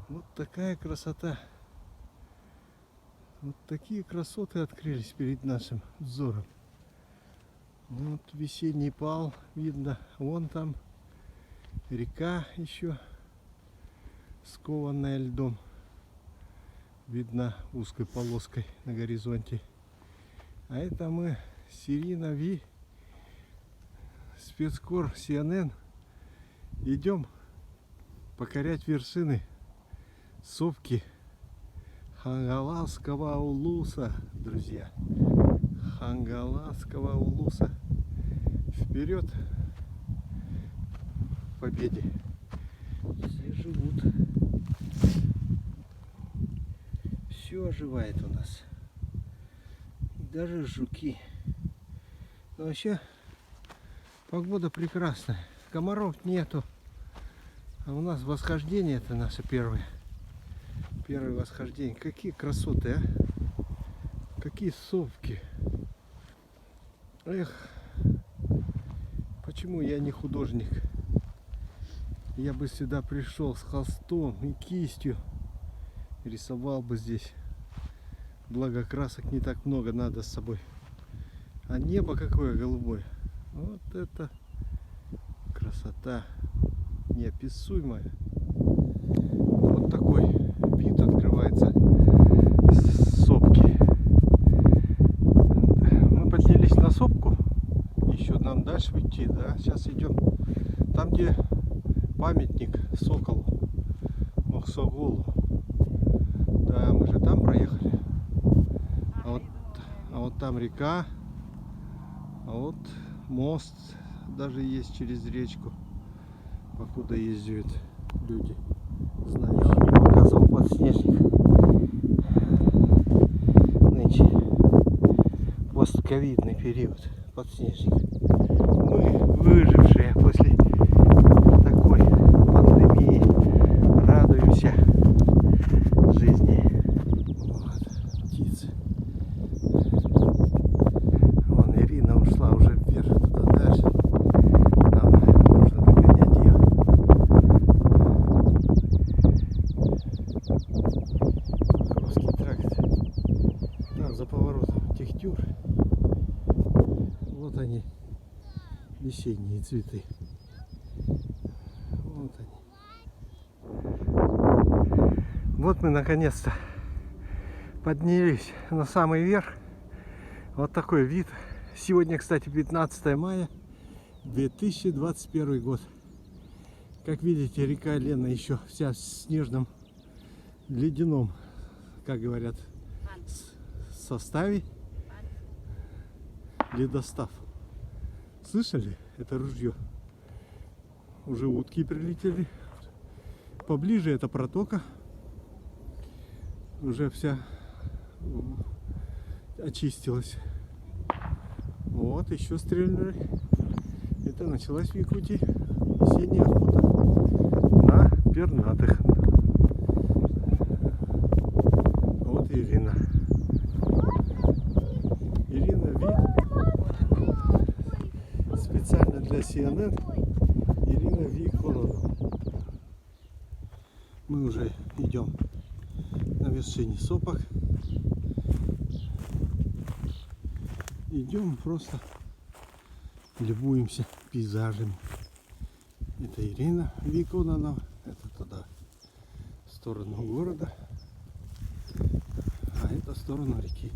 Вот такая красота. Вот такие красоты открылись перед нашим взором. Вот весенний пал видно. Вон там река еще скованная льдом. Видно узкой полоской на горизонте. А это мы Сирина Ви, спецкор CNN. Идем покорять вершины сопки Хангаласского улуса, друзья. Хангаласского улуса. Вперед к победе. Все живут. Все оживает у нас. Даже жуки. Но вообще погода прекрасная. Комаров нету. А у нас восхождение, это наше первое восхождение. Какие красоты, а? Какие сопки. Эх, почему я не художник? Я бы сюда пришел с холстом и кистью. Рисовал бы здесь. Благо красок не так много надо с собой. А небо какое голубое. Вот это красота неописуемая. Вот такой вид открывается с сопки. Мы поднялись на сопку. Еще нам дальше идти, да? Сейчас идем там, где памятник соколу, Махсоголу. Да, мы же там проехали. А вот там река. А вот мост даже есть через речку, покуда ездят люди. Знаю, я вам не показывал подснежник. Нынче постковидный период, подснежник. Мы, выжившие после такой пандемии, радуемся жизни. Вот, птицы. Вон Ирина ушла уже вверх, туда дальше. Нам нужно догонять ее. Покровский тракт. Там за поворотом Техтюр. Вот они, весенние цветы. Вот они. Вот мы наконец-то поднялись на самый верх. Вот такой вид. Сегодня, кстати, 15 мая 2021 год. Как видите, река Лена еще вся в снежном, ледяном, как говорят, составе. Ледостав. Слышали? Это ружье. Уже утки прилетели. Поближе это протока. Уже вся очистилась. Вот, еще стрельнули. Это началась в Якутии весенняя охота на пернатых. Вот Ирина. Ирина Ви. Специально для CNN. Ирина Ви Кононова. Мы уже идем на вершине сопок. Идем, просто любуемся пейзажами. Это Ирина Ви Кононова. Это туда, в сторону города. А это в сторону реки.